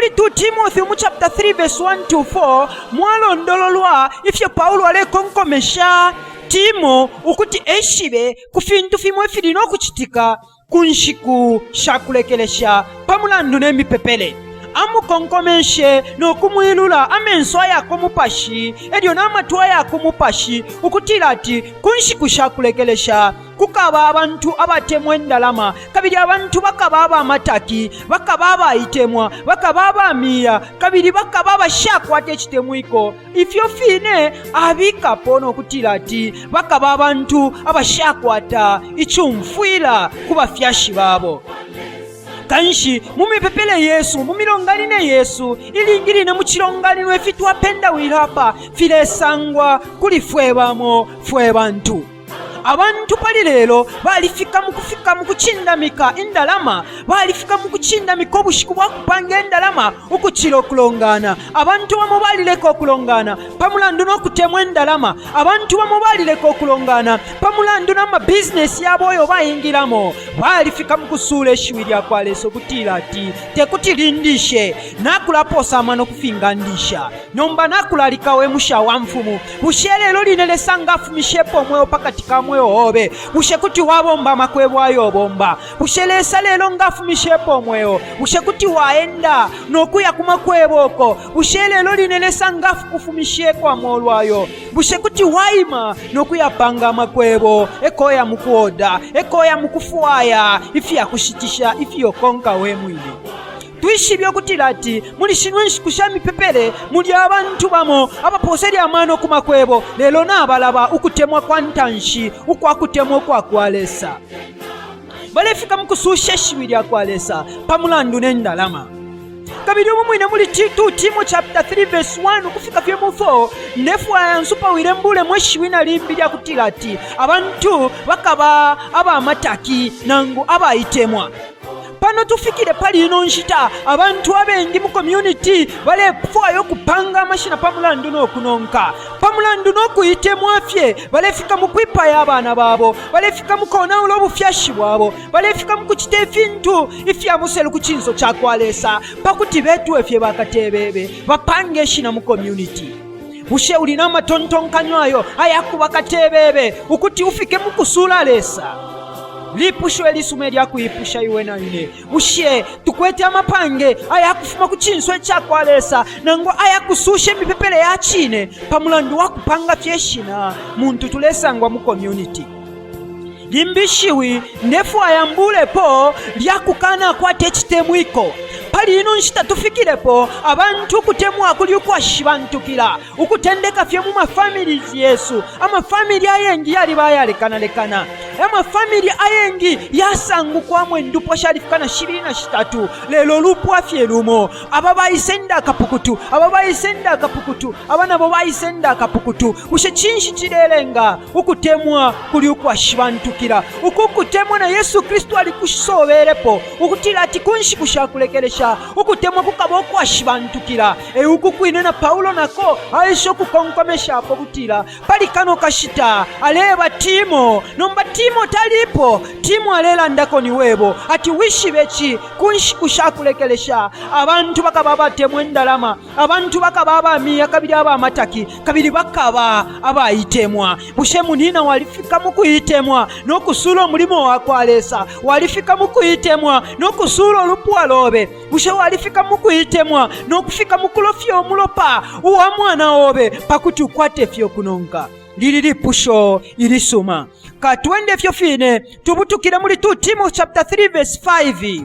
muli 2 Timothy mu chapter 3 verse 1 to 4 mwalondololwa ifye Paulo alekonkomesha Timo ukuti eshibe ku fintu fimwe filina okuchitika ku nshiku shakulekelesha pamulandu n'emipepele amukonkomeshe n'okumwilula amenso ayako mupashi elyo n'amatu ayako mupashi ukutila ati ku nshiku shakulekelesha kukaba abantu abatemwa endalama kabiri abantu bakaba abamataki bakaba abayitemwa bakaba abamiya kabiri bakaba abashakwata ekitemwiko ifyo fine abikapo n'okutila ati bakaba abantu abashakwata ichumfuila ku bafyashi babo kanshi mumipepele Yesu mumilongaline Yesu ilingirine muchilongalino efitwapenda wilapa filesangwa kuli fwebamo fwebantu abantu pali lero balifika mu kuchindamika endalama balifika mu kuchindamika obushiku bwakupanga endalama ukuchira okulongana abantu bamo balileka okulongana pamulandu n'okutemwa endalama abantu bamo balileka okulongana pamulandu n'amabizinesi yabo oyo bayingiramo balifika mu kusuula eshiwi lyakwaleesa okutira ati tekutilindishe nakulaposama n'okufinga ndisha nyomba nakulalikawe musha wa mfumu bushelelo linelesanga afumishepo omweyo pakati kamwe obe bushekuti wabomba makwebwayo obomba bushelesa lelo ngafumishepo omweyo bushekuti waenda nokuya kumakwebo oko bushelelo linelesa ngafu kufumisheko amolwayo bushekuti waima nokuyapanga amakwebo ekoya mukuoda ekoya mukufuaya ifi yakushitisha ifi yokonka wemwili twishibye okutila ati muli shinwe nshikusha mipepele muli abantu bamo abaposeri amano kumakwebo lelo n'abalaba ukutemwa kwa ntanshi ukwakutemwa okwakwalesa balefika mukususha eshiwi lyakwalesa pamulandu n'endalama kabiri mumwine muli 2 Timo chapter 3 verse 1 kufika fye mu 4 nefu ayansupa wile mbule mweshiwi nalimbi lyakutila ati abantu bakaba abamataki nangu abayitemwa pano tufikire pali ino nshita abantu abengi mu community balefwayo kupanga amashina pamulandu n'okunonka pamulandu n'okuyitemwa afye balefika mu kwipaya abaana baabo balefika mu konawula obufyashi bwabo balefika mu kuchita efintu ifyamuselu ku chinso kyakwalesa pakuti betu efye bakatebebe bapange eshina mu community bushe ulina amatontonkanywayo ayakuba katebebe ukuti ufike mu kusula lesa lipusho elisume lyakuyipusha iwe na ine bushe tukwete amapange ayakufuma ku chinso ekyakwalesa nango ayakususha emipepele ya chine pamulandu wakupanga fyeshina muntu tulesangwa mu community limbishiwi nefu ayambulepo lyakukana akwata ekitemwiko pali ino nshita tufikirepo abantu kutemwa kuli ukwashibantukira ukutendeka fye mu mafamilies Yesu amafamili ayengi yali bayalekanalekana amafamili ayengi yasangukwamu endupo shalifikana 23 lelo lupwa fye lumo ababayisenda akapukutu abana bo bayisenda akapukutu ushe chinshi chirelenga ukutemwa kuli ukwashibantukira ukukutemwa na Yesu Kristo alikushoberepo ukutila ati kunshi kushakulekelesha ukutemwa kukaba okwashibantukira ukukwine na Paulo nako aisho kukonkomesha apo kutila pali kano kashita aleba Timo nomba Timo talipo Timo alela ndako ni webo ati wishibechi kunshi kushakulekelesha abantu bakaba batemwa endalama abantu bakaba abamiya kabiri abamataki kabiri bakaba abayitemwa bushe munina walifika mu kuyitemwa n'okusula omulimo wakwalesa walifika mu kuyitemwa n'okusula olupwa lobe bushe walifika mu kuyitemwa n'okufika mu kulofya omulopa uwa mwana wobe pakuti ukwate fyo kunonka lili pusho ilisuma katwende fyo fine tubutukire muli 2 Timo chapter 3 verse 5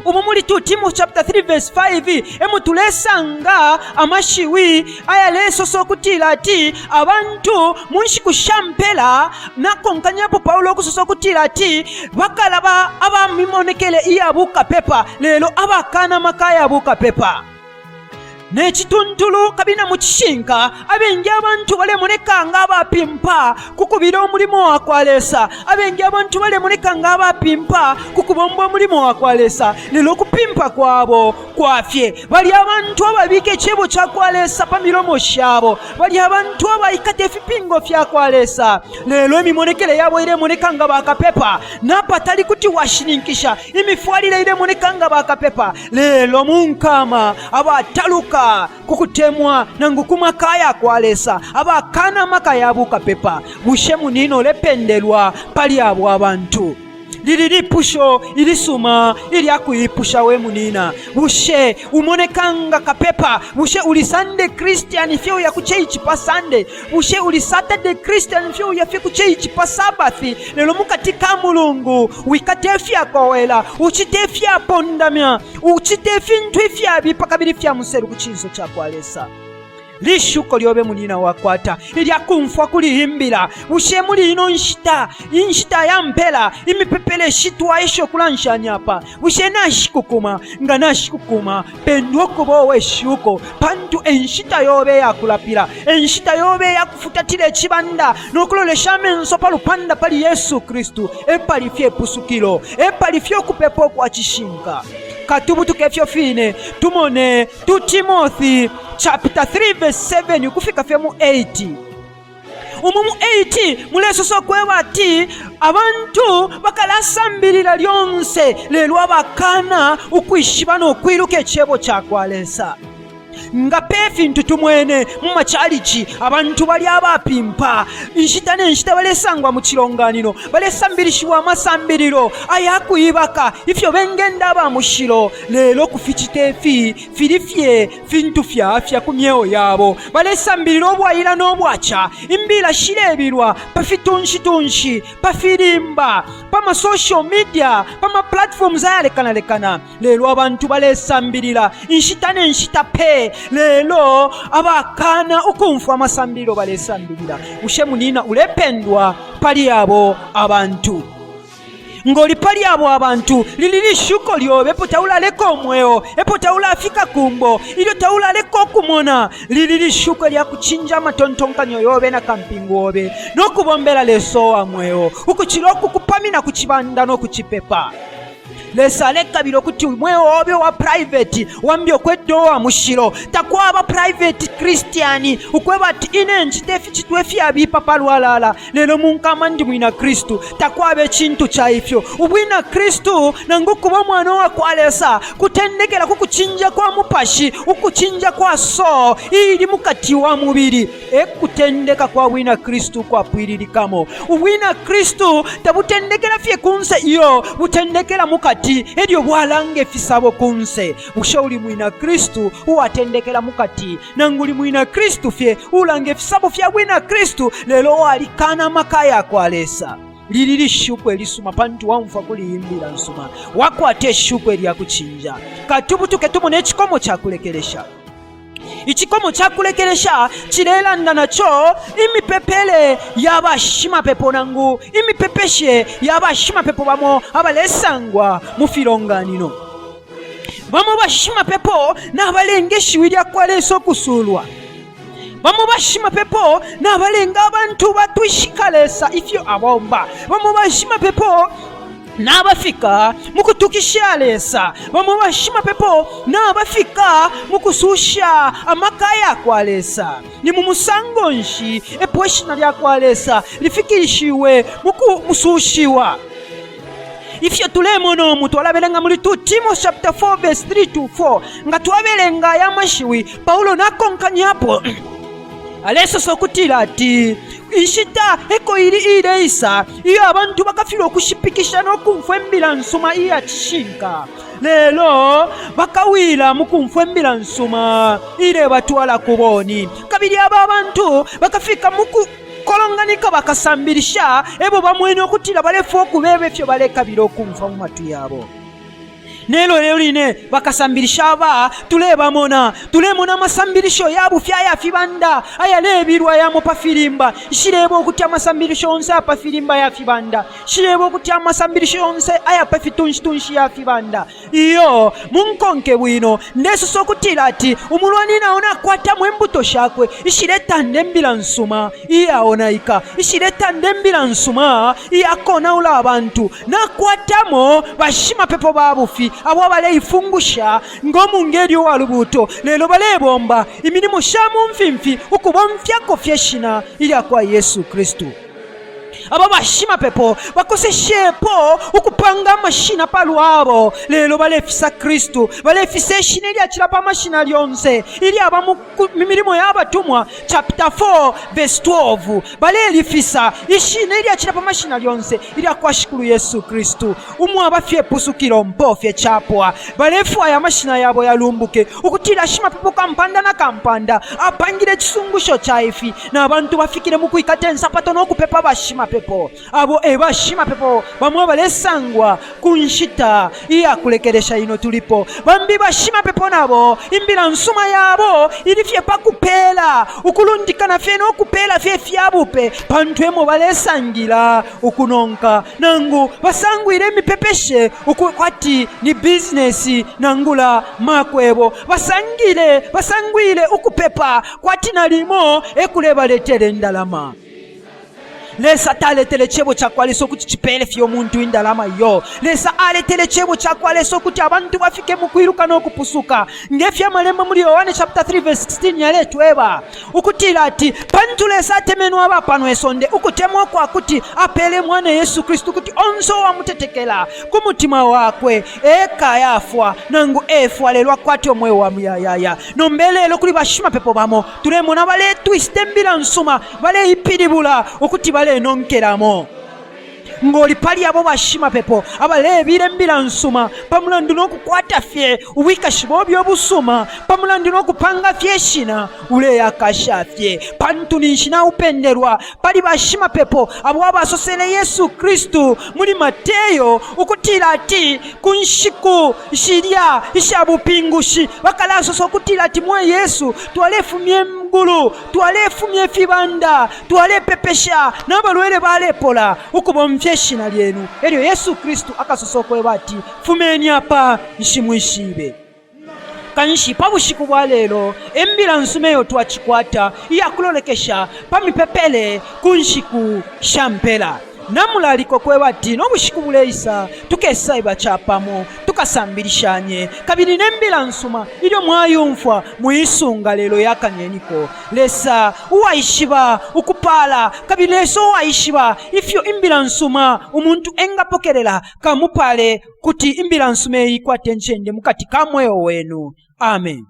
umumuli 2 Timo chapter 3 verse 5 emutulesanga amashiwi ayalesoso okutila ati abantu munshi kushampela nakonkanyapo Paulo okusoso okutila ati bakalaba abamimonekele iyabuka pepa lelo abakana makaya abuka pepa n'ekituntulu kabina mu kishinka abengi abantu balemuleka nga abapimpa kukubira omulimu wakwaleesa abengi abantu balemuleka nga abapimpa kukubomba omulimu wakwaleesa lero okupimpa kwabo kwafye bali abantu ababiika ekyebo kyakwaleesa pa miromo kyabo bali abantu abayikata ebipingo vyakwaleesa lero emimonekere yabo iremoneka nga bakapepa napatali kuti washirinkisha imifwalire iremoneka nga bakapepa lero munkama abataluka kukutemwa nangukuma kaya kwalesa abakana makaya bukapepa bushemu nino lependelwa pali abo abantu lililipusho ilisuma iliakuyipusha we munina bushe umonekanga kapepa bushe uli Sunday Christian fyo ya kucheichi pa Sunday bushe uli Saturday Christian fyo ya fyo kucheichi pa Sabbath lelo mukatika mulungu wikatefya kowela uchitefya pondamya uchitefintu ifya bipakabiri fya museru kuchizo cha kwalesa lishuko lyobe munina wakwata ilyakumfwa kulihimbira bushe muli ino inshita ya mpela imipepele shitwa esho kulanshanyapa bushe nashikukuma nga nashikukuma pendwoko bowe shuko pantu enshita yobe yakulapira enshita yobe yakufutatira ekibanda nokulolesha amenso palupanda pali Yesu Kristu epali fye pusukilo epali fye okupepo kwa kishinka katubutuke fyo fine tumone 2 Timothy chapter 3 verse 7 kufika femu 8 umumu 8 mulesoso kwebati abantu bakalasambirira lyonse lelo abakana ukwishiba n'okwiruka ekyebo kyakwalesa nga pefintu tumwene mumachalichi abantu bali abapimpa inshita nenshita balesangwa mu kironganiro balesambirishibwa amasambiriro ayakuyibaka ifyo bengenda bamushiro lelo kufichitefi filifye fintu fyafya kumyeo yabo balesambiriro obwayira n'obwacha imbila shirebirwa pafitunshi pafirimba pama social media pama platforms ayalekanalekana lelo abantu balesambirira inshita nenshita pe lelo abakana ukumfu amasambiro balesambirira ushemu nina ulependwa pali abo abantu ngoli pali abo abantu lilili shuko lyobe potaula leko omweo epotaula afika kumbo ilio taula leko kumona lilili shuko lya kuchinja matontonkanyo yobe na kampingu obe nokubombera leso wa mweo ukuchiloku kupamina kuchibanda no kuchipepa lesaleka biro kuti mweo obe wa private wambyo kwedowa mushiro takwaba private Christiani ukweba ati inenji tefi chitwefi abipa palwalala lelo munkama ndi mwina Kristu takwabe chintu cha ifyo ubwina Kristu nangukuba mwana wa kwalesa kutendekela kukuchinja kwa mupashi ukuchinja kwa so ili mukati wa mubiri ekutendeka kwa wina Kristu kwa pwiririkamo ubwina Kristu tabutendekela fye kunse iyo butendekela mukati edyo bwalange fisabo kunse ushauri mwina Kristu uwatendekela mukati nanguli mwina Kristu fye ulange fisabo fya wina Kristu lelo walikana makaya kwalesa lilili shukwe lisuma pantu wamfa kulihimbira nsuma wakwate shukwe lya kuchinja katubutuke tumone ekikomo kyakulekeresha ichikomo kyakulekeresha chilelanda nacho imipepele yabashima pepo nangu imipepeshe yabashima pepo bamo abalesangwa mufironganino bamo bashima pepo n'abalengeshiwirya kwaleso kusulwa bamo bashima pepo n'abalenga abantu batwishikalesa ifyo abomba bamo bashima pepo n'abafika mukutukisha lesa bamwe bashima pepo n'abafika mukususha amakaya kwalesa ni mumusango nshi eposhina lya kwalesa lifikishiwe mukumusushiwa ifyo tulemono mutu alabelenga muri 2 Timothy chapter 4 verse 3 to 4 nga twabelenga ya mashiwi Paulo nakonkanyapo aleso sokutila ati ishita eko ili ileisa iyo abantu bakafira okushipikisha n'okumfwembira nsuma iya kishinka lelo bakawila mukumfwembira nsuma ile batwala kuboni kabiri aba abantu bakafika muku kolonganika bakasambirisha ebo bamwene okutira balefu okubebe fyo baleka biro kumfa mu matu yabo Nelo leo line bakasambirisha aba tulemona masambirisho yabufya yafibanda ayalebirwa yamo pafirimba shirebo okuti amasambirisho onse apafirimba yafibanda shirebo okuti amasambirisho onse ayapafitunshi yafibanda iyo munkonke bwino ndesuso okutira ati umulwani naona kwata mwembuto shakwe ishireta ndembila nsuma iyaonaika ishireta ndembila nsuma iyakona ula abantu nakwatamo bashima pepo babufi abo baleyifungusha ng'omungeri walubuto lelo balebomba imirimo shamu mfimfi ukubomfyako fyeshina ilya kwa Yesu Kristu. Aba bashima pepo bakoseshepo ukupanga amashina palwabo lelo balefisa Kristu balefisa eshina ilya chilapa amashina lyonse ili aba mimirimo y'abatumwa chapter 4 verse 12 balelifisa ishina ilya chilapa amashina lyonse ili akwashikulu Yesu Kristu umwa bafye pusukilo mpofye chapwa balefu aya mashina yabo yalumbuke ukutira shima pepo kampanda na kampanda apangire kisungusho cha ifi na abantu bafikire mu kuikatensa patono okupepa bashima pepo abo bashima pepo bamwe balesangwa kunshita iya kulekeresha ino tulipo bambi bashima pepo nabo imbira nsuma yabo ilifye pakupela ukulundikana feno okupela fye fyabupe pantwemo balesangira ukunonka nangu basangwire mipepeshe ukwati ni business nangula makwebo basangwire ukupepa kwati nalimo ekuleba letere ndalama lesa taletele chebo chakwaleso kuti chipele fyo muntu indalama yo lesa aletele chebo chakwaleso kuti abantu bafike mukwiruka nokupusuka ngefya malemba muri Yohane chapter 3 verse 16 yaletu eba ukutira ati pantu lesa temenu aba pano esonde ukutemwa kwa kuti apele mwana Yesu Kristu kuti onzo wamutetekela kumutima wakwe eka yafwa nangu efwa lelwa kwati omwe wa muyaya nombelelo kuli bashima pepo bamo tulemona bale twiste mbila nsuma bale ipiribula ukuti nonkeramo ngoli pali abo bashima pepo abalebire mbila nsuma pamulandu n'okukwata fye uwika shibobyo obusuma pamulandu n'okupanga fye shina ule yakashafye pantu nishina upenderwa pali bashima pepo abo abasosele Yesu Kristu muri Mateyo ukutira ati kunshiku shirya ishabupingushi bakalasoso okutira ati mwe Yesu twalefumye mgulu twalefumye fibanda twalepepesha n'abalwere balepola ukubomfyeshina lyenu elyo Yesu Kristu akasosokwe bati fumeni apa nshimwishibe kanshi pabushiku bwa lelo embila nsumeyo twachikwata iyakulolekesha pamipepele kunshiku shampela namulaliko kwe bati n'obushiku buleisa tukesa ibachapamo tukasambirishanye kabiri nembila nsuma ilyo mwayumfwa muisunga lelo yakanyeniko lesa uwaishiba ukupala kabiri leso uwaishiba ifyo imbila nsuma umuntu engapokelela kamupale kuti imbila nsume ikwate nchende mukati kamweyo wenu. Amen.